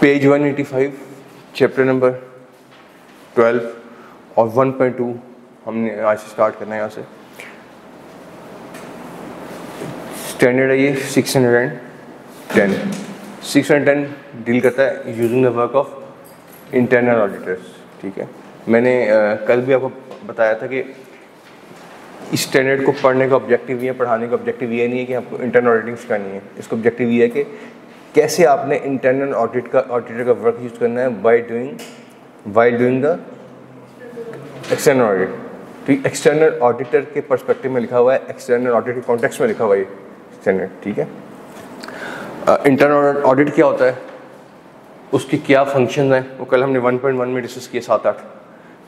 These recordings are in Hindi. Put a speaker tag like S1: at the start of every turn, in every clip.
S1: पेज 185 चैप्टर नंबर 12 और 1.2 हमने आज से स्टार्ट करना है। यहाँ से स्टैंडर्ड है ये 610 डील करता है using the work of internal auditors. ठीक है, मैंने कल भी आपको बताया था कि इस स्टैंडर्ड को पढ़ने का ऑब्जेक्टिव ये है, पढ़ाने का ऑब्जेक्टिव ये नहीं है कि आपको इंटरनल ऑडिटिंग करनी है। इसका ऑब्जेक्टिव ये है कि कैसे आपने इंटरनल ऑडिटर का वर्क यूज़ करना है while doing the external audit. तो एक्सटर्नल ऑडिटर के पर्सपेक्टिव में लिखा हुआ है, एक्सटर्नल ऑडिट के कॉन्टेक्स्ट में लिखा हुआ है स्टैंडर्ड। ठीक है, इंटरनल ऑडिट क्या होता है, उसकी क्या फंक्शन है, वो कल हमने 1.1 में डिस्कस किए 7-8।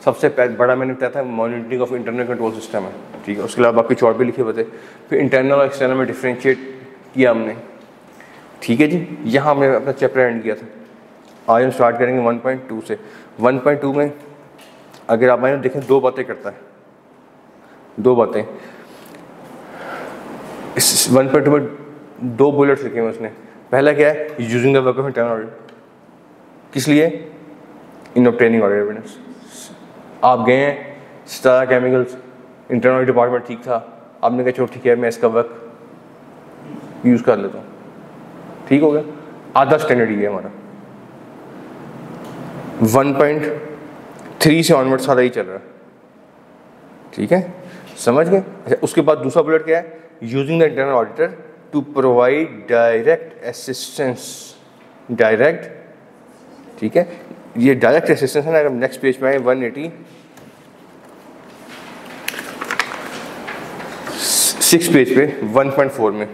S1: सबसे बड़ा मैंने बताया था monitoring of internal control system है। ठीक है, उसके अलावा बाकी और भी लिखे हुए थे। फिर इंटरनल और एक्सटर्नल में डिफ्रेंशिएट किया हमने। ठीक है जी, यहाँ हमने अपना चैप्टर एंड किया था। आज हम स्टार्ट करेंगे 1.2 से। 1.2 में अगर आप देखें दो बातें करता है, दो बातें। इस 1.2 में दो बुलेट्स लिखे हुए उसने। पहला क्या है, using the work of internal audit. किस लिए? इन ऑब्टेनिंग ऑडिट एविडेंस। आप गए हैं स्टार केमिकल्स, इंटरनल डिपार्टमेंट ठीक था, आपने कहा चलो ठीक है मैं इसका वर्क यूज़ कर लेता हूँ, ठीक हो गया। आधा स्टैंडर्ड ये है हमारा। 1.3 से ऑनवर्ड सारा ही चल रहा है। ठीक है, समझ गए। अच्छा, उसके बाद दूसरा बुलेट क्या है, using the internal auditor to provide direct assistance. Direct, ठीक है, ये डायरेक्ट असिस्टेंस है ना। अगर नेक्स्ट पेज में आए 186 पेज पे 1.4 में,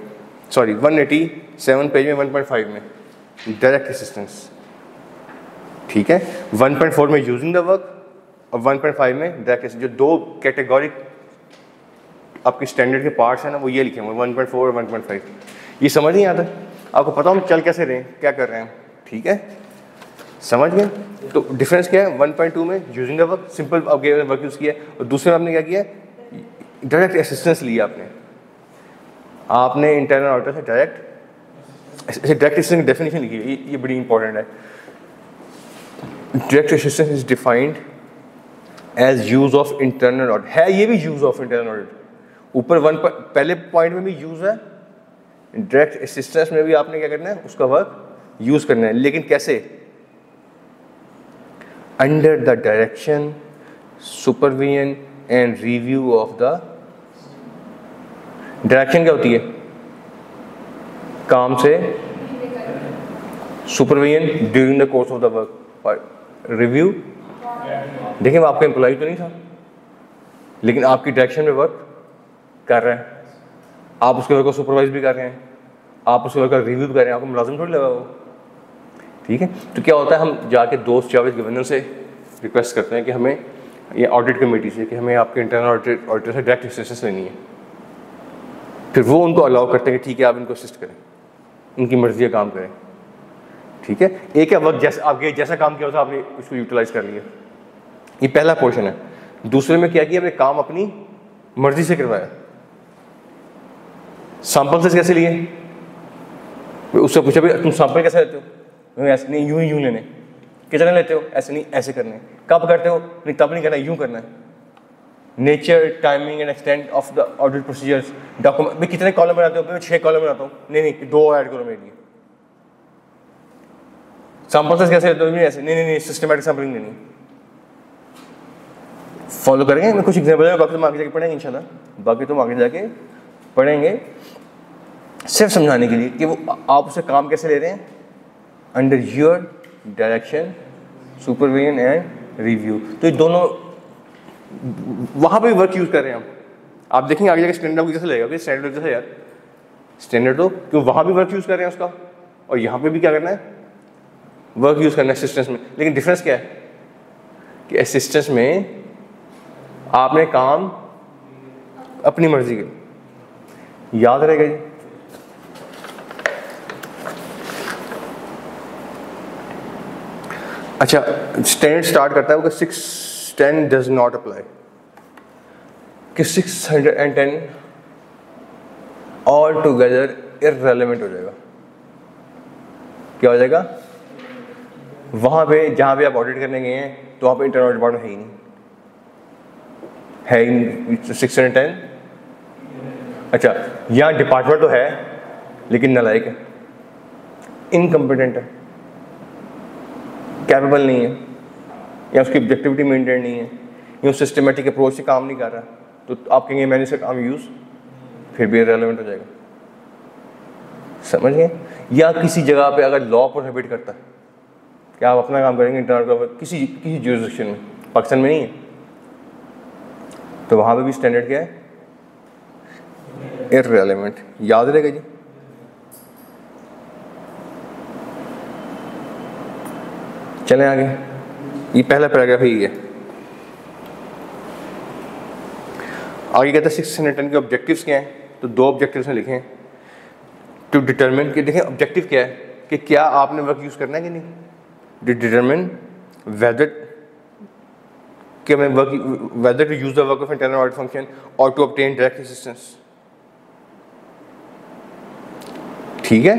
S1: सॉरी 187 पेज में 1.5 में डायरेक्ट असिस्टेंस। ठीक है, 1.4 में यूजिंग द वर्क और 1.5 में डायरेक्ट असिस्टेंस। जो दो कैटेगरी आपके स्टैंडर्ड के पार्ट्स हैं ना, वो ये लिखे हुए 1.4 और 1.5। ये समझ नहीं आता, आपको पता हम चल कैसे रहे हैं, क्या कर रहे हैं। ठीक है, समझ गए। तो डिफरेंस क्या है, 1.2 में using the work, simple work use किया, और दूसरे में आपने क्या किया, डायरेक्ट असिस्टेंस लिया आपने इंटरनल ऑडिटर से डायरेक्ट असिस्टेंस की डेफिनेशन लिखी है, ये बड़ी इंपॉर्टेंट है। Direct assistance is defined as use of internal audit. है ये भी यूज ऑफ इंटरनल ऑडिट, ऊपर पहले पॉइंट में भी यूज है, डायरेक्ट असिस्टेंस में भी आपने क्या करना है, उसका वर्क यूज करना है। लेकिन कैसे? Under the direction, supervision and review of the. Direction क्या होती है? काम से। Supervision during the course of the work. Review, देखिए वो आपका एम्प्लॉय तो नहीं था, लेकिन आपकी डायरेक्शन में वर्क कर रहा है, आप उसके वर्क को सुपरवाइज भी कर रहे हैं, आप उसके वर्क का रिव्यू भी कर रहे हैं, आपको मुलाजिम थोड़ी लगा वो। ठीक है, तो क्या होता है, हम जाके दोस्त जावेद गवर्नर से रिक्वेस्ट करते हैं कि हमें, ये ऑडिट कमेटी से, कि हमें आपके इंटरनल ऑडिटर से डायरेक्ट असिस्टेंस लेनी है। फिर वो उनको अलाउ करते हैं कि ठीक है आप इनको असिस्ट करें, उनकी मर्जी का काम करें। ठीक है, एक है वर्क जैसे आपके जैसा काम किया होता आपने उसको यूटिलाइज कर लिया, ये पहला पोर्शन है। दूसरे में क्या किया, आपने काम अपनी मर्जी से करवाया। सैंपल से कैसे लिए, उससे पूछा भाई तुम सैंपल कैसे लेते हो, ऐसे नहीं यूं लेने। कितने लेते हो, ऐसे नहीं ऐसे करने। कब करते हो, नहीं तब नहीं करना, यूं करना है। Nature, timing and extent of the audit procedures. Document में कितने कॉलम बनाते हो, मैं 6 कॉलम बनाता हूँ, नहीं 2 ऐड करो मेरे लिए। सैंपल से कैसे लेते हो, ऐसे नहीं सिस्टमैटिक सैंपलिंग देनी। फॉलो करेंगे, मैं कुछ एग्जाम्पल है, बाकी तुम आगे जाके पढ़ेंगे इंशाल्लाह। बाकी तुम आगे जाके पढ़ेंगे, सिर्फ समझाने के लिए कि वो आप उससे काम कैसे ले रहे हैं। Under your direction, supervision and review. तो ये दोनों वहाँ पे वर्क यूज कर रहे हैं हम। आप देखेंगे आगे जाके स्टैंडर्ड जैसे लगेगा, स्टैंडर्ड जैसे यार स्टैंडर्ड तो क्यों, वहाँ भी वर्क यूज कर रहे हैं उसका, और यहाँ पे भी क्या करना है, वर्क यूज करना है असिस्टेंस में। लेकिन डिफरेंस क्या है कि असिस्टेंस में आपने काम अपनी मर्जी के, याद रहेगा जी। अच्छा, स्टैंडर्ड स्टार्ट करता है वो 610 डज नॉट अप्लाई, कि 610 ऑल टुगेदर इररेलेवेंट हो जाएगा। क्या हो जाएगा? वहाँ पे जहाँ पे आप ऑडिट करने गए हैं तो वहाँ पे इंटरनल डिपार्टमेंट है ही नहीं, है ही नहीं। 610। अच्छा, यहाँ डिपार्टमेंट तो है लेकिन नालायक है, इनकम्पिटेंट है, कैपेबल नहीं है, या उसकी ऑब्जेक्टिविटी मेंटेन नहीं है, या उस सिस्टमेटिक अप्रोच से काम नहीं कर रहा, तो आप कहेंगे मैंने इसका काम यूज़, फिर भी इररिलेवेंट हो जाएगा। समझ गए? या किसी जगह पे अगर लॉ प्रोहिबिट करता है कि आप अपना काम करेंगे इंटरनल किसी जुरिसडिक्शन में, पाकिस्तान में नहीं है, तो वहाँ पे भी स्टैंडर्ड क्या है? इररिलेवेंट। याद रहेगा जी। चलें आगे, ये पहला पैराग्राफ ही है। आगे कहते हैं 610 के ऑब्जेक्टिव्स क्या हैं, तो 2 ऑब्जेक्टिव्स में लिखे हैं। टू डिटरमिन कि देखें ऑब्जेक्टिव क्या है कि क्या आपने वर्क यूज़ करना है कि नहीं, टू डिटरमिन वेदर कि मैं work whether to use the work of internal audit function और टू ऑब्टेन डायरेक्ट असिस्टेंस। ठीक है,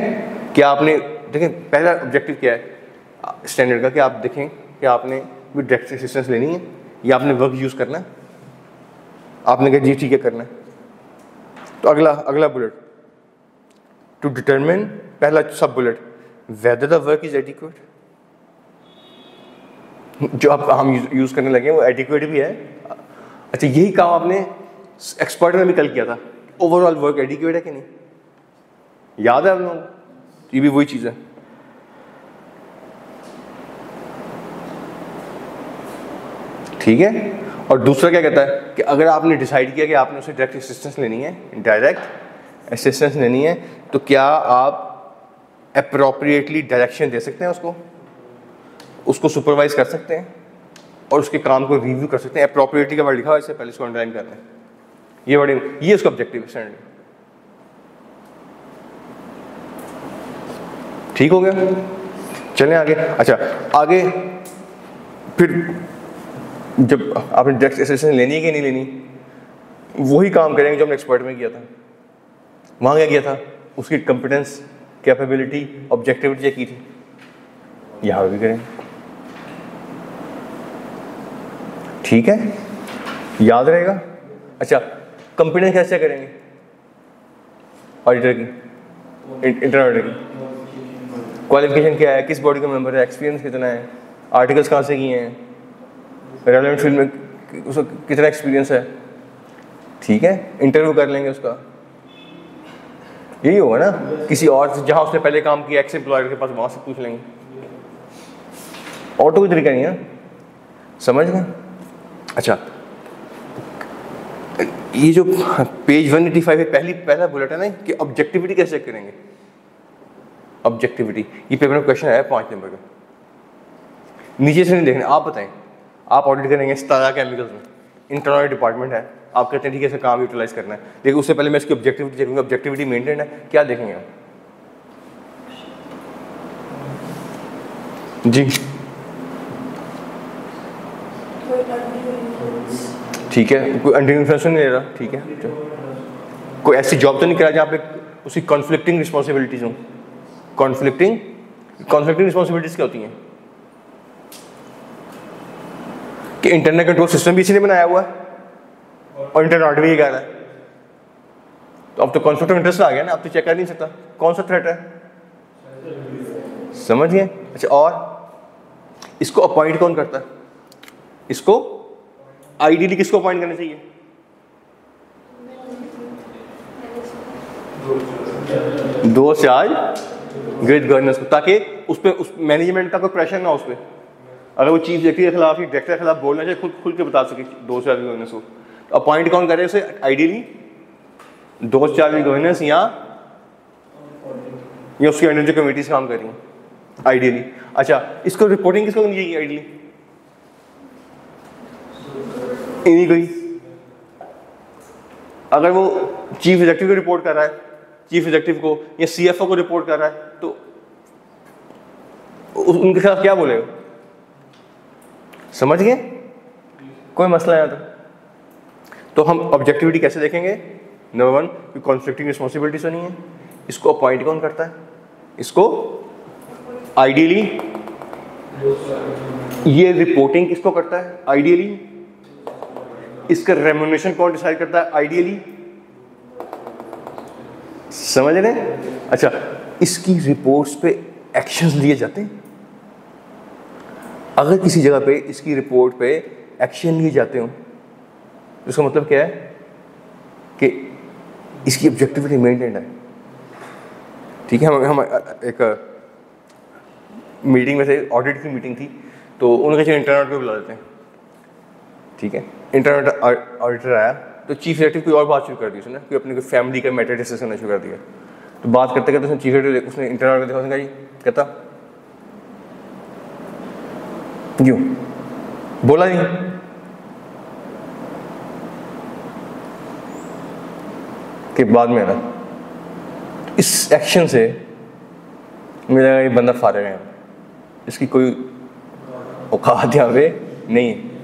S1: क्या आपने देखें पहला ऑब्जेक्टिव क्या है स्टैंडर्ड का, कि आप देखें कि आपने कोई डायरेक्ट असिस्टेंस लेनी है या आपने वर्क यूज़ करना है, आपने कहा जी ठीक है करना है। तो अगला बुलेट टू डिटरमिन, पहला सब bullet whether the work is adequate, जो आप हम यूज़ करने लगे वो एडिक्वेट भी है। अच्छा, यही काम आपने एक्सपर्ट में भी कल किया था, ओवरऑल वर्क एडिक्वेट है कि नहीं, याद है आप लोगों को? ये भी वही चीज़ है। ठीक है, और दूसरा क्या कहता है कि अगर आपने डिसाइड किया कि आपने उसे डायरेक्ट असिस्टेंस लेनी है, डायरेक्ट असिस्टेंस लेनी है, तो क्या आप अप्रोप्रिएटली डायरेक्शन दे सकते हैं उसको सुपरवाइज कर सकते हैं और उसके काम को रिव्यू कर सकते हैं। अप्रोप्रिएटली का वर्ड लिखा हुआ है, इससे पहले इसको अंडरलाइन कर लें। ये उसका ऑब्जेक्टिव स्टैंडर्ड। ठीक हो गया, चलें आगे। अच्छा, आगे फिर जब आपने डायरेक्ट असिस्टेंस लेनी है कि नहीं लेनी, वही काम करेंगे जो हमने एक्सपर्ट में किया था। वहाँ क्या किया था, उसकी कॉम्पिटेंस, कैपेबिलिटी, ऑब्जेक्टिविटी चेक की थी, यहाँ भी करेंगे। ठीक है, याद रहेगा। अच्छा, कॉम्पिटेंस कैसे करेंगे ऑडिटर की, इंटरनल ऑडिटर की? क्वालिफिकेशन क्या है, किस बॉडी का मेंबर है, एक्सपीरियंस कितना है, आर्टिकल्स कहाँ से किए हैं, रेलेवेंट फील्ड में उसका कितना एक्सपीरियंस है। ठीक है, इंटरव्यू कर लेंगे उसका, यही होगा ना। किसी और जहाँ उसने पहले काम किया एक्स एम्प्लॉयर के पास, वहाँ से पूछ लेंगे। और तो कोई तरीका नहीं है, समझ गए? अच्छा, ये जो पेज 185 है, पहला बुलेट है ना कि ऑब्जेक्टिविटी कैसे करेंगे। ऑब्जेक्टिविटी, ये पेपर में क्वेश्चन आया 5 नंबर का, नीचे से नहीं देखना। आप बताएं, आप ऑडिट करेंगे स्टारा केमिकल्स में, इंटरनल डिपार्टमेंट है, आप कहते हैं ठीक है इसका काम यूटिलाइज करना है, देखिए उससे पहले मैं इसकी ऑब्जेक्टिविटी देखूंगा, ऑब्जेक्टिविटी मेंटेन है, क्या देखेंगे आप जी? ठीक है, कोई अंडर इन्फ्लुएंस नहीं ले रहा, ठीक है। कोई ऐसी जॉब तो नहीं करा जहाँ पे उसकी कॉन्फ्लिक्टिंग रिस्पॉन्सिबिलिटीज हों। कॉन्फ्लिक्टिंग रिस्पॉन्सिबिलिटीज क्या होती हैं कि इंटरनल कंट्रोल सिस्टम भी इसी ने बनाया हुआ है और इंटरनल ऑडिट भी ये कह रहा है, तो अब तो कॉन्फ्लिक्ट ऑफ इंटरेस्ट आ गया ना, अब तो चेक कर नहीं सकता कौन सा थ्रेट है। समझ गए? अच्छा, और इसको अपॉइंट कौन करता है? इसको आइडियली किसको अपॉइंट करना चाहिए? दो से आज ग्रेट गवर्नेंस को, ताकि उस मैनेजमेंट का कोई प्रेशर ना हो उस पर। अगर वो चीफ सेक्रेटरी के खिलाफ या डायरेक्टर के खिलाफ बोलना चाहिए, खुल के बता सके 2 से 4 गवर्नेंस को। तो अपॉइंट कौन करे उसे आइडियली? 2 से 4 गवर्नेंस या उसकी अंडर जो कमिटीज काम कर रही हैं आइडियली। अच्छा, इसको रिपोर्टिंग किसको करनी चाहिए आइडियली? इन्हीं को ही। अगर वो चीफ एग्जीक्यूटिव को रिपोर्ट कर रहा है, चीफ एग्जीक्यूटिव को या सीएफओ को रिपोर्ट कर रहा है, तो उनके खिलाफ क्या बोलेगा? समझ गए? कोई मसला है तो हम ऑब्जेक्टिविटी कैसे देखेंगे? नंबर 1, कॉन्फ्लिक्टिंग रिस्पॉन्सिबिलिटीज होनी है। इसको अपॉइंट कौन करता है? इसको आइडियली ये रिपोर्टिंग किसको करता है आइडियली? इसका रेम्यूनरेशन कौन डिसाइड करता है आइडियली? समझ रहे हैं? अच्छा, इसकी रिपोर्ट्स पे एक्शंस लिए जाते हैं। अगर किसी जगह पे इसकी रिपोर्ट पे एक्शन लिए जाते हो तो इसका मतलब क्या है कि इसकी ऑब्जेक्टिविटी मेंटेन है। ठीक है, हम एक मीटिंग में थे, ऑडिट की मीटिंग थी, तो उन्होंने कहा इंटरनेट पे बुला देते हैं। ठीक है, इंटरनेट ऑडिटर आया तो चीफ एग्जीक्यूटिव कोई और बात शुरू कर दी उसने, कोई अपनी कोई फैमिली का मैटर डिस्कस करना शुरू कर दिया। तो बात करते करते उसने चीफ एग्जीक्यूटिव उसने इंटरनेट में देखा, उसने कहा जी कहता क्यों बोला नहीं? कि बाद में ना इस एक्शन से मुझे लगा ये बंदा फारिग है, इसकी कोई औकात यहाँ पे नहीं है।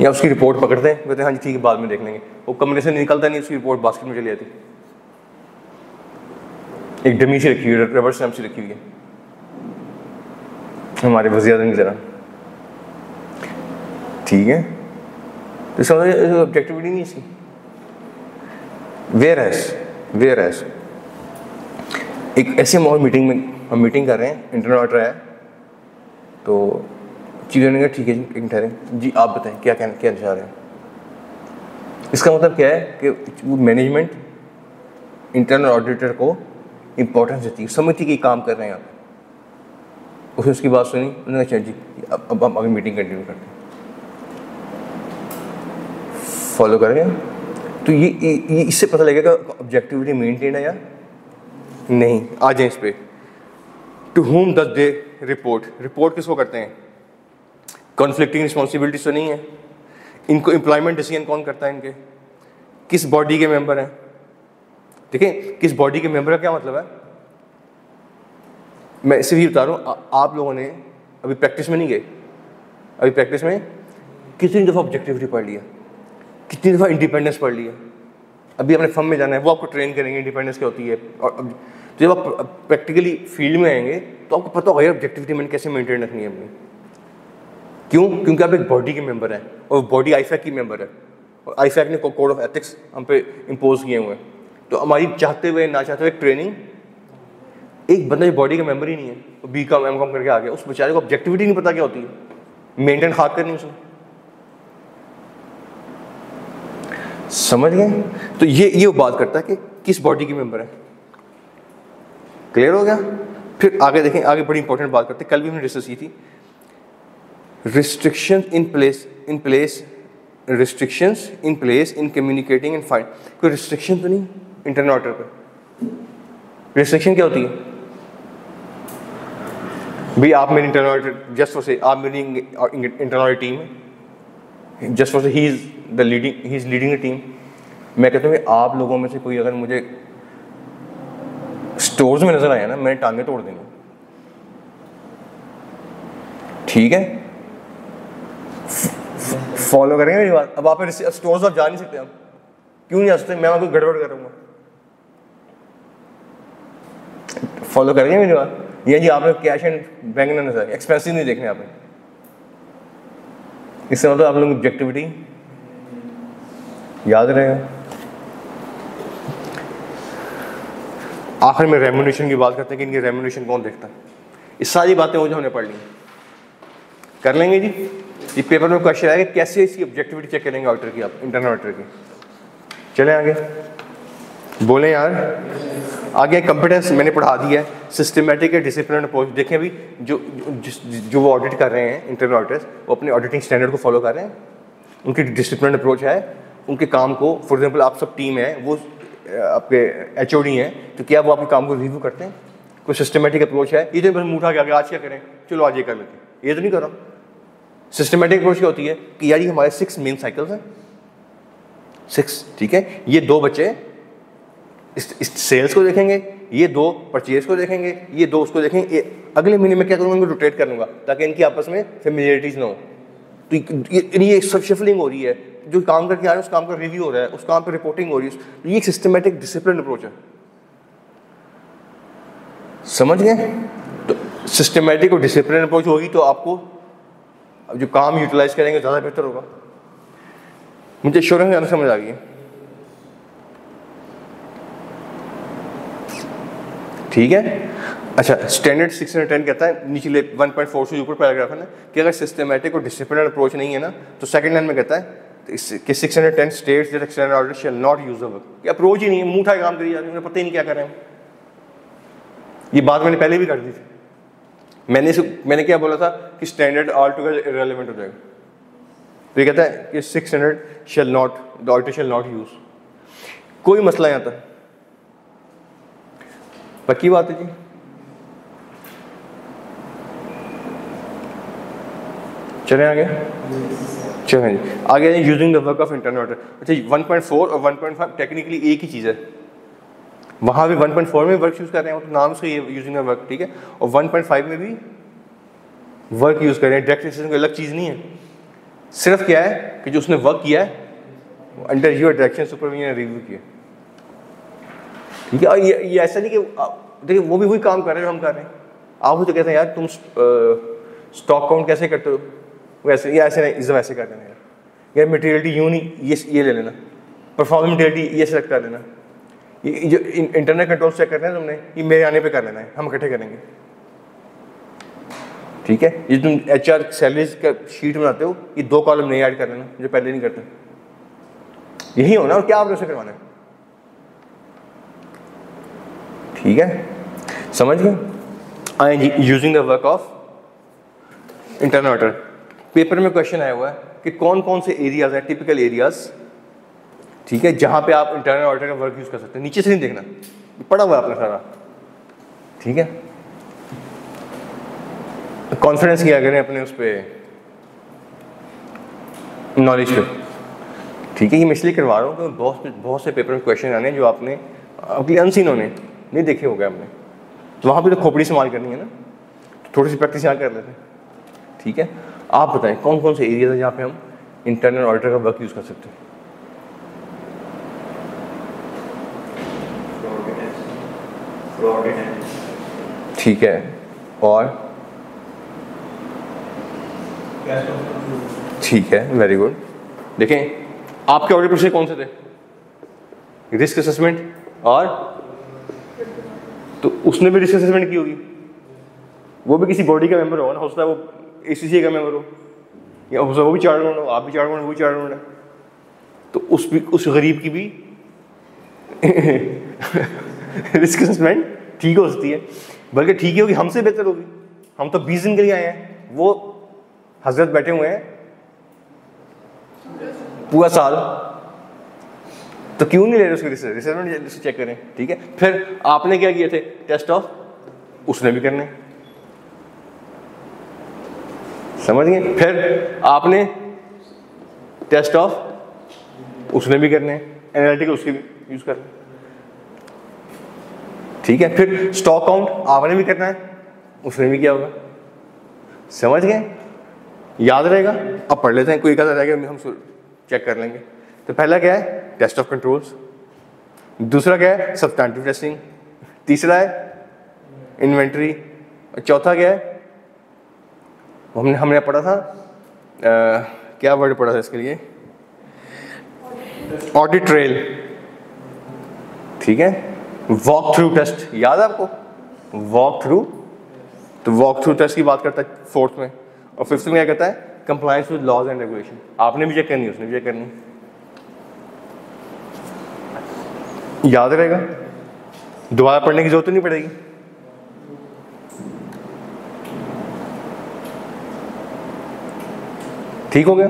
S1: या उसकी रिपोर्ट पकड़ते हैं, कहते हैं हाँ जी ठीक है बाद में देख लेंगे। वो कमरे से निकलता नहीं, उसकी रिपोर्ट बास्केट में चली जाती, एक डमी सी रखी हुई है, रबर स्टैम्प सी रखी हुई है हमारे वज़ीर-ए-आज़म की तरह। ठीक है, तो इसका मतलब ऑब्जेक्टिविटी नहीं इसकी। वेयर एज एक ऐसे माहौल मीटिंग में हम मीटिंग कर रहे हैं, इंटरनल ऑर्डर है, तो चीज़ों ने कहा ठीक है जी एक ठहरे जी, आप बताएं क्या चाह रहे हैं। इसका मतलब क्या है कि वो मैनेजमेंट इंटरनल ऑडिटर को इम्पोर्टेंस देती है, समझती कि काम कर रहे हैं आप। उसने उसकी बात सुनी, उन्होंने कहा जी अब हम आगे मीटिंग कंटिन्यू करते हैं, फॉलो कर गए। तो ये इससे पता लगेगा ऑब्जेक्टिविटी मेंटेन है या नहीं। आ जाए इस पे, to whom does they report किसको करते हैं? कॉन्फ्लिक्टिंग रिस्पॉन्सिबिलिटीज तो नहीं है। इनको एम्प्लॉयमेंट डिसीजन कौन करता है? इनके किस बॉडी के मेंबर हैं? ठीक है, किस बॉडी के मेंबर का क्या मतलब है? मैं इसे भी बता रहा हूँ, आप लोगों ने अभी प्रैक्टिस में नहीं गए, अभी प्रैक्टिस में कितनी दफ़ा ऑब्जेक्टिविटी पढ़ लिया, कितनी दफ़ा इंडिपेंडेंस पढ़ लिया। अभी अपने फर्म में जाना है, वो आपको ट्रेन करेंगे इंडिपेंडेंस क्या होती है। और जब आप प्रैक्टिकली फील्ड में आएंगे तो आपको पता होगा ऑब्जेक्टिविटी मैंने कैसे मेंटेन रखनी है अपनी। क्यों? क्योंकि आप एक बॉडी के मेंबर हैं और बॉडी आईफैक की मेंबर है, और आईफैक ने कोड ऑफ एथिक्स हम पे इम्पोज किए हुए हैं। तो हमारी चाहते हुए ना चाहते हुए ट्रेनिंग, एक बंदा जो बॉडी का मेंबर ही नहीं है, वो बीकॉम एमकॉम करके आ गया, उस बेचारे को ऑब्जेक्टिविटी नहीं पता क्या होती है, मेंटेन खाक करनी उसने। समझ गए? तो ये वो बात करता है कि किस बॉडी के मेंबर है। क्लियर हो गया? फिर आगे देखें, आगे बड़ी इंपॉर्टेंट बात करते हैं, कल भी हमने डिस्कस की थी, restrictions in place in communicating and find। कोई रिस्ट्रिक्शन तो नहीं इंटरनल ऑर्डर पे? रिस्ट्रिक्शन क्या होती है भाई? आप मेरी इंटरनल ऑर्डर, जस्ट फॉर से आप मेरी इंटरनल टीम है, जस्ट फॉर से he is leading a team. मैं कहता हूँ आप लोगों में से कोई अगर मुझे स्टोर्स में नजर आया ना, मैंने टांगे तोड़ देंगे। ठीक है, फॉलो करेंगे मेरी बात? अब आप स्टोर्स आप जा नहीं सकते, आप क्यों नहीं आ सकते? मैं वहां कोई गड़बड़ करूंगा। फॉलो करेंगे मेरी बात? ये जी आपने कैश एंड बैंक ना नजर, एक्सपेंसिव नहीं देखने आपने, इससे मतलब आप लोगों की ऑब्जेक्टिविटी याद रहेगा। आखिर में रेम्यूनरेशन की बात करते हैं कि इनकी रेम्यूनरेशन कौन देखता है। इस सारी बातें वो जो हमने पढ़ ली कर लेंगे जी। ये पेपर में क्वेश्चन आएगा कैसे इसकी ऑब्जेक्टिविटी चेक करेंगे ऑडिटर की, आप इंटरनल ऑडिटर की। चलें आगे, बोलें यार। आगे कंपिटेंस मैंने पढ़ा दिया है, सिस्टमेटिक है, डिसिप्लिन अप्रोच। देखें अभी जो वो ऑडिट कर रहे हैं इंटरनल ऑडिटर्स, वो अपने ऑडिटिंग स्टैंडर्ड को फॉलो कर रहे हैं, उनकी डिसिप्लिन अप्रोच है उनके काम को। फॉर एग्जाम्पल आप सब टीम है, वो आपके HOD हैं, तो क्या वो आपके काम को रिव्यू करते हैं? कोई सिस्टमेटिक अप्रोच है? ये तो बस मुँह उठा के आगे आज क्या करें, चलो आज ये कर लेते हैं, ये तो नहीं कर रहा। सिस्टमेटिक अप्रोच क्या होती है कि यार ये हमारे 6 मेन साइकिल्स हैं, 6। ठीक है, ये 2 बच्चे इस सेल्स को देखेंगे, ये 2 परचेज को देखेंगे, ये 2 उसको देखेंगे। अगले महीने में क्या करूँगा, इनको रोटेट कर लूँगा ताकि इनकी आपस में फेमिलियरिटीज ना हो। तो ये सब शिफलिंग हो रही है, जो काम करके आ रहे हैं उस काम का रिव्यू हो रहा है, उस काम पर रिपोर्टिंग हो रही है। ये एक सिस्टमेटिक डिसिप्लिन अप्रोच है। समझ गए? तो सिस्टमेटिक और डिसिप्लिन अप्रोच होगी तो आपको जो काम यूटिलाइज करेंगे ज़्यादा बेहतर होगा। मुझे श्योरेंस ज़्यादा समझ आ गई है, ठीक है? अच्छा, स्टैंडर्ड 610 कहता है नीचे 1.4 से ऊपर पैराग्राफ है ना कि अगर सिस्टमेटिक और डिसिप्लिन अप्रोच नहीं है ना तो सेकंड लाइन में कहता है कि 610 states that external auditor shall not use the work. ये अप्रोच ही नहीं है, मुंह उठा के काम करी जा रही है, पता ही नहीं क्या कर रहे हैं। ये बात मैंने पहले भी कर दी थी। मैंने क्या बोला था कि स्टैंडर्ड ऑल टुगेदर इररिलेवेंट हो जाएगा। तो ये कहता है कि 600 shall not, the auditor shall not use. कोई मसला नहीं आता, पक्की बात है जी। चले आगे, चलें जी आगे। Using the work of internal auditor. अच्छा, 1.4 और 1.5 टेक्निकली एक ही चीज़ है। वहाँ भी 1.4 में वर्क यूज़ कर रहे हैं तो नाम से ये यूजिंग द वर्क, ठीक है? और 1.5 में भी वर्क यूज़ कर रहे हैं। डायरेक्ट टैक्सेशन कोई अलग चीज़ नहीं है, सिर्फ क्या है कि जो उसने वर्क किया है under your direction supervision review किया, ठीक है? और ये ऐसा नहीं कि देखिए वो भी वही काम कर रहे हैं जो हम कर रहे हैं। आप तो कहते हैं यार तुम स्टॉक काउंट कैसे करते हो, वैसे ये ऐसे नहीं, इस वैसे कर लेना यार मटेरियलिटी यूँ नहीं, ये ले लेना, परफॉर्मेंस मटेरियलिटी ये सेलेक्ट कर लेना, ये जो इंटरनल कंट्रोल चेक कर रहे हैं तुमने ये मेरे आने पे कर लेना है, हम इकट्ठे करेंगे, ठीक है? ये तुम HR सैलरीज का शीट बनाते हो ये 2 कॉलम नहीं ऐड कर लेना जो पहले नहीं करते। यही हो ना, और क्या आप उसे करवाना है, ठीक है? समझ गए? आए जी, using the work of internal auditor. Paper में क्वेश्चन आया हुआ है कि कौन कौन से एरियाज हैं, टिपिकल एरियाज, ठीक है, जहां पे आप इंटरनल ऑडिटर का वर्क यूज कर सकते हैं। नीचे से नहीं देखना, पढ़ा हुआ है आपने सारा, ठीक है? कॉन्फिडेंस किया करें अपने उस पे नॉलेज पे, ठीक है? ये मैं इसलिए करवा रहा हूँ कि बहुत से पेपर में क्वेश्चन आने जो आपने अपनी अनसीन होने नहीं देखे होंगे आपने, तो वहाँ पे तो खोपड़ी संभाल करनी है ना, तो थोड़ी सी प्रैक्टिस यहाँ कर लेते हैं, ठीक है? आप बताएं कौन कौन से एरियाज हैं जहाँ पे हम इंटरनल ऑडिटर का वर्क यूज़ कर सकते हैं? ठीक है, और ठीक है, वेरी गुड। देखें आपके ऑडिट प्रोसीजर कौन से थे? रिस्क असेसमेंट, और तो उसने भी रिस्क असेसमेंट की होगी, वो भी किसी बॉडी का मेंबर होगा ना, हो सकता है वो ACCA का मेंबर हो, या हो सकता है वो भी चार्टर्ड अकाउंटेंट हो, आप भी चार्टर्ड अकाउंटेंट, वो भी चार्टर्ड अकाउंटेंट है, तो उस गरीब की भी रिस्क असेसमेंट ठीक हो सकती है, बल्कि ठीक ही होगी, हमसे बेहतर होगी। हम तो 20 दिन के लिए आए हैं, वो हजरत बैठे हुए हैं पूरा साल, तो क्यों नहीं ले रहे उसके रिसर्च चेक करें, ठीक है? फिर आपने क्या किए थे? टेस्ट ऑफ, उसने भी करने, समझ गए? फिर आपने टेस्ट ऑफ, उसने भी करने, एनालिटिकल उसके भी यूज करने, ठीक है? फिर स्टॉक काउंट आपने भी करना है, उसने भी किया होगा, समझ गए? याद रहेगा? अब पढ़ लेते हैं, कोई कहता रहेगा हम चेक कर लेंगे। तो पहला क्या है? टेस्ट ऑफ कंट्रोल्स, दूसरा क्या है? सब्सटैंटिव टेस्टिंग, तीसरा है इन्वेंटरी, और चौथा क्या है? हमने पढ़ा था क्या वर्ड पढ़ा था इसके लिए? ऑडिट ट्रेल, ठीक है? वॉक थ्रू टेस्ट, याद है आपको? वॉक थ्रू, तो वॉक थ्रू टेस्ट की बात करता है 4th में, और 5th में क्या कहता है? Compliance with laws and regulation. आपने भी चेक करनी, उसने भी चेक करनी, याद रहेगा, दोबारा पढ़ने की जरूरत नहीं पड़ेगी। ठीक हो गया?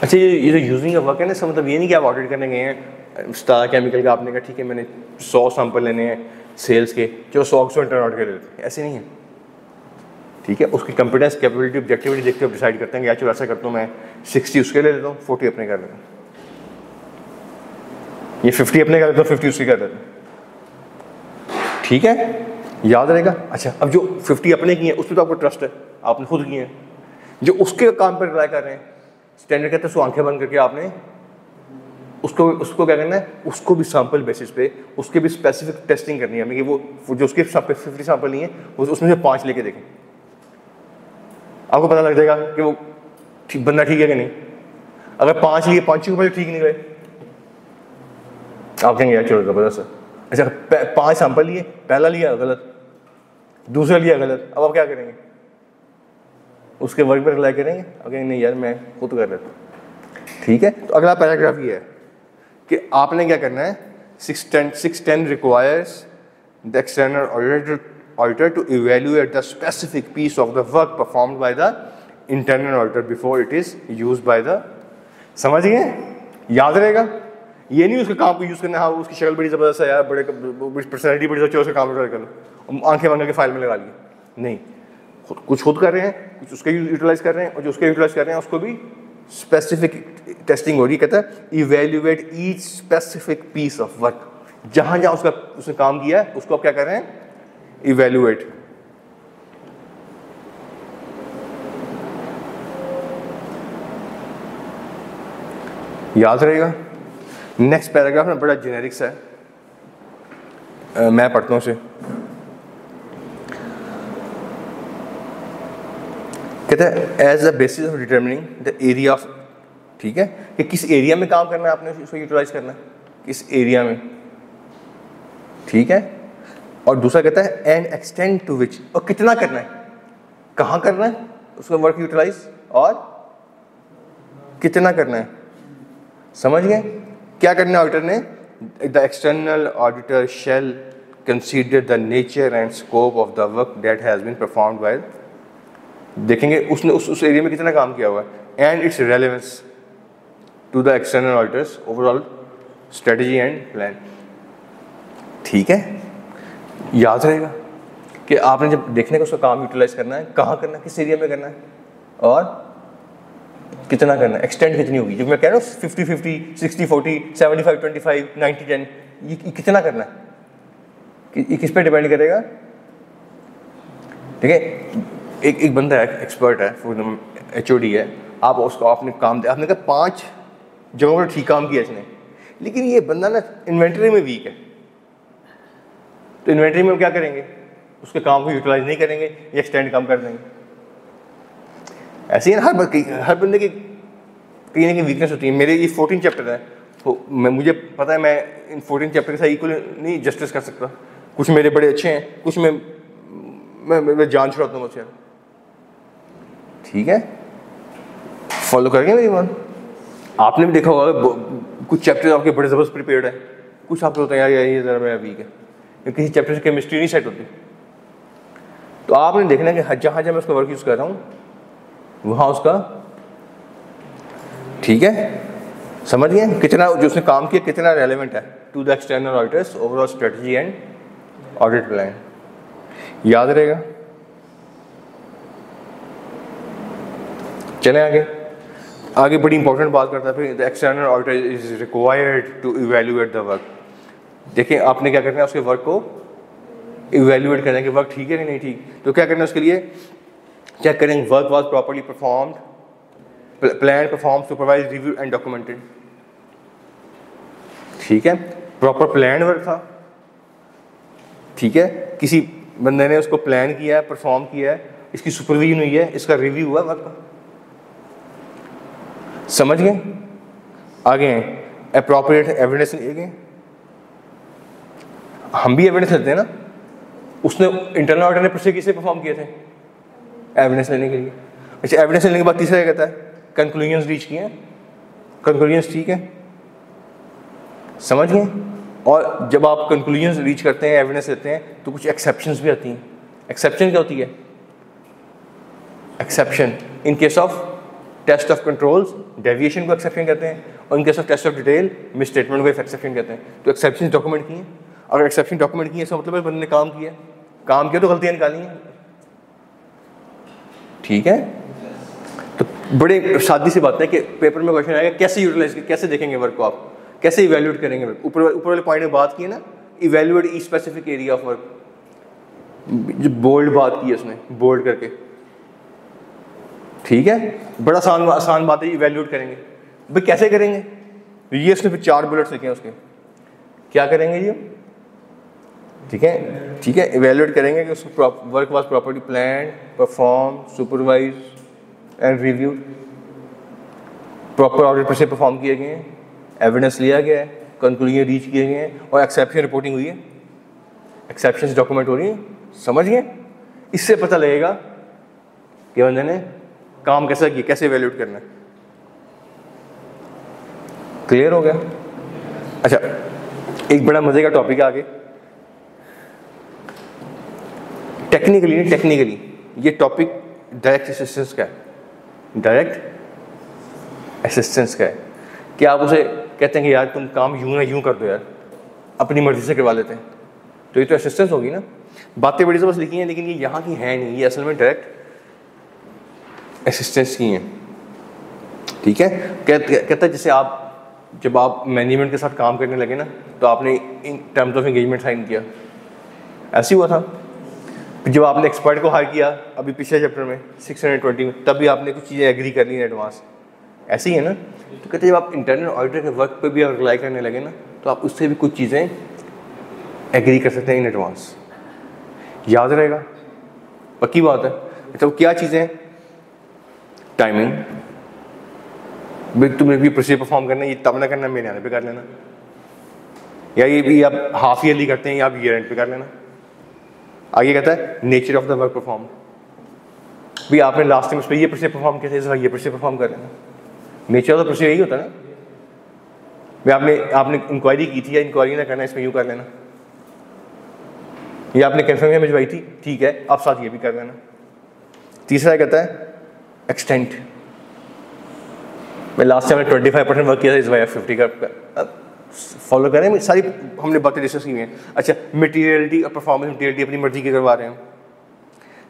S1: अच्छा, ये जो यूजिंग का वर्क है ना, इसका मतलब ये नहीं कि आप ऑडिट करने गए हैं स्टार केमिकल का, आपने कहा ठीक है मैंने 100 सैंपल लेने हैं सेल्स के, जो 100 इंटरनल ऑडिट कर लेते हैं, ऐसे नहीं है, ठीक है? उसकी कॉम्पिटेंस, कैपेबिलिटी, ऑब्जेक्टिविटी देखते हुए डिसाइड करते हैं कि या चलो ऐसा करता हूँ मैं 60 उसके ले लेता हूँ, 40 अपने कर लेता हूँ, ये 50 अपने कर लेता हूँ, 50 उसकी कर लेता हूँ, ठीक है? याद रहेगा? अच्छा, अब जो 50 अपने की है उस पर तो आपको ट्रस्ट है, आपने खुद किए हैं, जो उसके काम पर रिलाय कर रहे हैं, स्टैंडर्ड कहते हैं सो आंखें बंद करके आपने उसको उसको क्या करना है, उसको भी सैंपल बेसिस पे उसके भी स्पेसिफिक टेस्टिंग करनी है हमें कि वो जो उसके 50 सैंपल नहीं है उसमें से 5 लेके देखें, आपको पता लग जाएगा कि वो बंदा ठीक है कि नहीं। अगर 5 लिए 5 के ऊपर ठीक नहीं गए, आप कहेंगे यार चलो जबरदस्त है। अच्छा 5 सैंपल लिए, पहला लिया गलत, दूसरा लिया गलत, अब आप क्या करेंगे, उसके वर्क पर रिलाई करेंगे, अब कहेंगे नहीं यार मैं खुद कर लेता हूँ। ठीक है, तो अगला पैराग्राफ ये है कि आपने क्या करना है, 610 requires the external auditor to evaluate the specific piece of the work performed by the internal auditor before it is used by the, समझ गए, याद रहेगा। ये नहीं उसके काम को यूज़ करना, हाँ उसकी शक्ल बड़ी ज़बरदस्त है यार, बड़े पर्सनैलिटी बड़ी अच्छी, उसका काम कर लो, आंखें बंद करके फाइल में लगा लिए, नहीं, कुछ खुद कर रहे हैं, कुछ उसके यूटिलाइज कर रहे हैं, और जो उसके यूटिलाइज कर रहे हैं उसको भी स्पेसिफिक टेस्टिंग हो रही है। कहता है evaluate each specific piece of work, जहां जहां उसने काम किया है उसको आप क्या कर रहे हैं, इवेल्युएट। याद रहेगा। नेक्स्ट पैराग्राफ में बड़ा जेनेरिक्स है, मैं पढ़ता हूँ उसे। कहता है as the basis of determining the area of, ठीक है, कि किस एरिया में काम करना है आपने उसको यूटिलाइज करना है, किस एरिया में, ठीक है। और दूसरा कहता है एंड एक्सटेंड टू विच, और कितना करना है, कहाँ करना है उसको वर्क यूटिलाइज, और कितना करना है, समझ गए। क्या करना है ऑडिटर ने, the external auditor shall consider the nature and scope of the work that has been performed by, देखेंगे उसने उस एरिया में कितना काम किया हुआ है, and its relevance to the external auditor's overall strategy and plan. ठीक है, याद रहेगा कि आपने जब देखने का उसका काम यूटिलाइज करना है, कहाँ करना है, किस एरिया में करना है, और कितना करना है, एक्सटेंड कितनी होगी। जब मैं कह रहा हूँ 50-50, 60-40, 75-25, 90-10, ये कितना करना है, ये किस पे डिपेंड करेगा। ठीक है, एक बंदा है, एक्सपर्ट है, HOD है, आप उसको आपने काम दिया, आपने कहा 5 जगहों पर ठीक काम किया इसने, लेकिन ये बंदा ना इन्वेंटरी में वीक है, तो इन्वेंटरी में क्या करेंगे, उसके काम को यूटिलाइज नहीं करेंगे, या एक्सटेंड कम कर देंगे। ऐसे ही हर बंदे की कहीं ना कहीं वीकनेस होती है। मेरे ये 14 चैप्टर है, तो मुझे पता है मैं इन 14 चैप्टर के साथ इक्वल नहीं जस्टिस कर सकता। कुछ मेरे बड़े अच्छे हैं, कुछ मैं जान छुड़ाता हूँ मुझसे। ठीक है, फॉलो करेंगे मेरी बात। आपने भी देखा होगा कुछ चैप्टर आपके बड़े ज़बरदस्त प्रिपेयर्ड है, कुछ आपको होता है यार ये ज़रा मेरा वीक है, किसी चैप्टर से केमिस्ट्री नहीं सेट होती। तो आपने देखना है कि जहाँ जहाँ मैं उसका वर्क यूज़ कर रहा हूँ वहाँ उसका, ठीक है, समझ गए, कितना जो उसने काम किया कितना रेलेवेंट है to the external auditor's overall strategy and audit plan. याद रहेगा। चलें आगे बड़ी इंपॉर्टेंट बात करता है फिर, the external auditor is required to evaluate the work. देखिए आपने क्या करना है, उसके वर्क को इवेल्युएट करना है कि वर्क ठीक है कि नहीं ठीक। तो क्या करना है उसके लिए, चेक करेंगे work was properly performed, plan perform, supervise, review and documented. ठीक है, प्रॉपर प्लान वर्क था, ठीक है, किसी बंदे ने उसको प्लान किया है, परफॉर्म किया है, इसकी सुपरविजन हुई है, इसका रिव्यू हुआ वर्क का। समझ गए। आगे हैं अप्रोप्रिएट एविडेंस लिए गए। हम भी एविडेंस लेते हैं ना, उसने इंटरनल ऑडिटर ने प्रोसेस किसे परफॉर्म किए थे एविडेंस लेने के लिए। अच्छा, एविडेंस लेने के बाद तीसरा कहता है कंक्लूजन्स रीच किए, कंक्लूजन्स ठीक है, समझ गए। और जब आप कंक्लूजन्स रीच करते हैं, एविडेंस लेते हैं, तो कुछ एक्सेप्शंस भी आती हैं। एक्सेप्शन क्या होती है, exception in case of test of controls deviation को एक्सेप्शन कहते हैं, और in case of test of detail misstatement को एक्सेप्शन कहते हैं। तो एक्सेप्शन डॉक्यूमेंट किए, अगर एक्सेप्शन डॉक्यूमेंट किए इसका मतलब है बंदे ने काम किया तो गलतियां निकाली हैं। ठीक है, तो बड़े सादी सी बात है कि पेपर में क्वेश्चन आएगा कैसे यूटिलाइज, कैसे देखेंगे वर्क को, आप कैसे इवेल्युएट करेंगे वर्क। ऊपर वाले पॉइंट में बात की है ना, evaluate each specific area of work, जो बोल्ड बात की है उसने, बोल्ड करके। ठीक है, बड़ा आसान बात है, इवेल्युएट करेंगे। भाई कैसे करेंगे, ये इसने फिर 4 बुलेट्स लिखे हैं उसके, क्या करेंगे ये, ठीक है, ठीक है, इवेल्युएट करेंगे कि उसको work was properly plan, perform, supervise and review, proper audit से परफॉर्म किए गए हैं, एविडेंस लिया गया है, कंक्लूजन रीच किए गए हैं और एक्सेप्शन रिपोर्टिंग हुई है, एक्सेप्शन डॉक्यूमेंट हो रही है। समझ गए? इससे पता लगेगा कि बंदे ने काम कैसा किया, कैसे इवेल्युएट करना है। क्लियर हो गया? अच्छा, एक बड़ा मजे का टॉपिक है आगे, टेक्निकली ये टॉपिक डायरेक्ट असिस्टेंस का है, डायरेक्ट असिस्टेंस का है कि आप उसे कहते हैं कि यार तुम काम यूं ना यूं कर दो यार, अपनी मर्जी से करवा लेते हैं, तो ये तो असिस्टेंस होगी ना। बातें बड़ी से बस लिखी हैं लेकिन ये यहाँ की है नहीं, ये असल में डायरेक्ट असिस्टेंस की हैं, ठीक है। कहता है जैसे आप जब आप मैनेजमेंट के साथ काम करने लगे ना तो आपने in terms of engagement sign किया, ऐसे हुआ था। जब आपने एक्सपर्ट को हायर किया अभी पिछले चैप्टर में 620 में, तब भी आपने कुछ चीज़ें एग्री कर ली इन एडवांस, ऐसे ही है ना। तो कहते जब आप इंटरनल ऑडिटर के वर्क पे भी रिलाई करने लगे ना तो आप उससे भी कुछ चीज़ें एग्री कर सकते हैं इन एडवांस, याद रहेगा, पक्की बात है। तो क्या चीज़ें हैं? टाइमिंग, तुम्हें भी प्रोसीजर परफॉर्म करना है, ये तब ना करना, मेरे आने पे कर लेना, या ये भी आप हाफ ईयरली करते हैं या आप ईयर एंड पे कर लेना। आगे कहता है nature of the work perform, भी आपने लास्ट टाइम उस पर ये प्रोसीजर परफॉर्म किया था, इस बार ये प्रोसीजर परफॉर्म कर लेना। नेचर ऑफ द प्रोसीजर यही होता है ना, भाई आपने इंक्वायरी की थी या इंक्वायरी ना करना, इसमें यूँ कर लेना, ये आपने कंफर्मेशन भिजवाई थी, ठीक है, आप साथ ये भी कर लेना। तीसरा कहता है एक्सटेंट, मैं लास्ट टाइम 25% वर्क किया था, इस बार 50 का फॉलो करें, सारी हमने बातें डिस्कस की हैं। अच्छा, मटेरियलिटी और परफॉर्मेंस मटेरियलिटी अपनी मर्जी के करवा रहे हैं,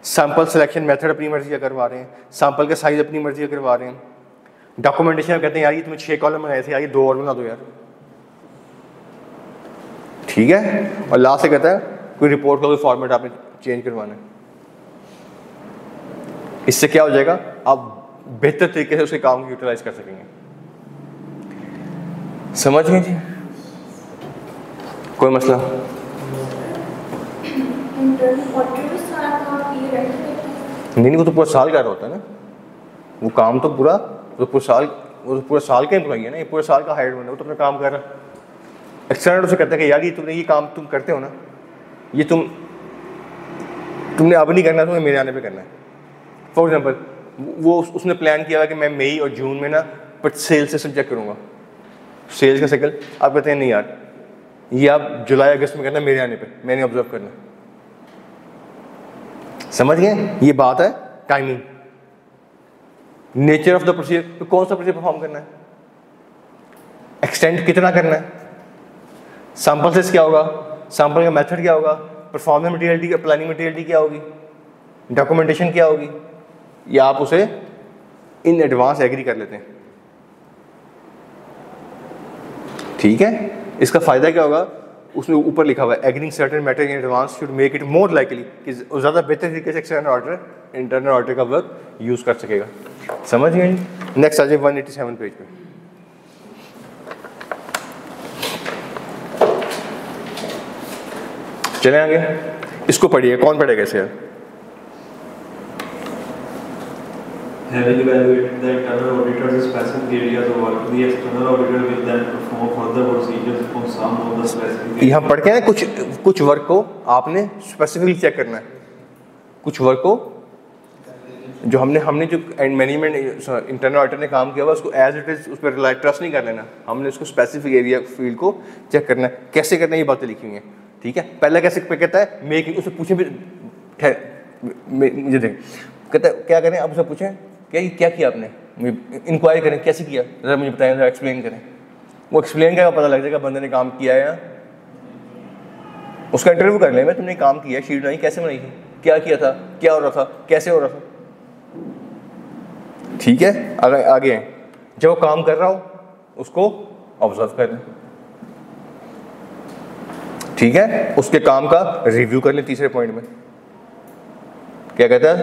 S1: सैंपल सिलेक्शन मेथड अपनी मर्जी का करवा रहे हैं, सैंपल का साइज अपनी मर्जी का करवा रहे हैं, डॉक्यूमेंटेशन कहते हैं यार ये तुम्हें 6 कॉलम बनाए थे यार ये 2 और बना दो यार, ठीक है। और लास्ट से कहता है कोई रिपोर्ट का कोई फॉर्मेट आपने चेंज करवाना है, इससे क्या हो जाएगा, आप बेहतर तरीके से उसके काम को यूटिलाइज कर सकेंगे। समझ गए जी? कोई मसला? नहीं, वो तो पूरा साल का होता है ना, वो काम तो पूरा साल का एम्प्लॉई है ना, ये पूरे साल का हायर्ड बंदा, वो तो अपना काम कर रहा है। एक्सटर्नल उसे कहता है कि यार ये तुमने ये काम तुम करते हो ना, ये तुमने अब नहीं करना, तुम्हें मेरे आने पे करना है। फॉर एग्जांपल वो उसने प्लान किया हुआ कि मैं मई और जून में ना पर सेल्स से चेक करूँगा, सेल्स का साइकिल। आप कहते हैं नहीं यार ये आप जुलाई अगस्त में करना, मेरे आने पे मैंने ऑब्जर्व करना। समझ गए? ये बात है timing, nature of the procedure, तो कौन सा प्रोसीजर परफॉर्म करना है, एक्सटेंड कितना करना है, सैंपल साइज क्या होगा, सैंपल का मेथड क्या होगा, परफॉर्मेंस मटेरियलिटी, प्लानिंग मटेरियलिटी क्या होगी, डॉक्यूमेंटेशन क्या होगी, या आप उसे इन एडवांस एग्री कर लेते हैं, ठीक है। इसका फायदा क्या होगा, उसमें ऊपर लिखा हुआ है agreeing certain matter in advance should make it more likely, कि ज़्यादा बेहतर तरीके से एक्सटर्नल ऑडिटर इंटरनल ऑडिटर का वर्क यूज़ कर सकेगा। समझ गए? नेक्स्ट आ जाए 187 पेज पे। चले आगे, इसको पढ़िए, कौन पढ़ेगा इसे यार?
S2: Having evaluated the internal auditor's specific areas of work, the external auditor will then perform further procedures on some of the specific.
S1: यहाँ पढ़ के कुछ वर्क को आपने स्पेसिफिकली चेक करना है, कुछ वर्क को जो हमने जो मैनेजमेंट इंटरनल ऑडिटर ने काम किया हुआ उसको एज इट इज उस पर ट्रस्ट नहीं कर लेना, हमने उसको स्पेसिफिक एरिया फील्ड को चेक करना है। कैसे करना है ये बातें लिखी हुई हैं, ठीक है। पहला कैसे कहता है मेकिंग, उससे पूछे भी मुझे देख कहता है क्या करें, आप उससे पूछें क्या किया आपने, इंक्वायरी करें कैसे किया, ज़रा मुझे बताएं, ज़रा एक्सप्लेन करें। वो एक्सप्लेन करेगा, पता लग जाएगा बंदे ने काम किया है, उसका इंटरव्यू कर लें, मैं तुमने काम किया, शीट बनाई, कैसे बनाई थी, क्या किया था, क्या हो रहा था, कैसे हो रहा था, ठीक है। आगे जब वो काम कर रहा हो उसको ऑब्जर्व कर लें, ठीक है। उसके काम का रिव्यू कर लें। तीसरे पॉइंट में क्या कहता है,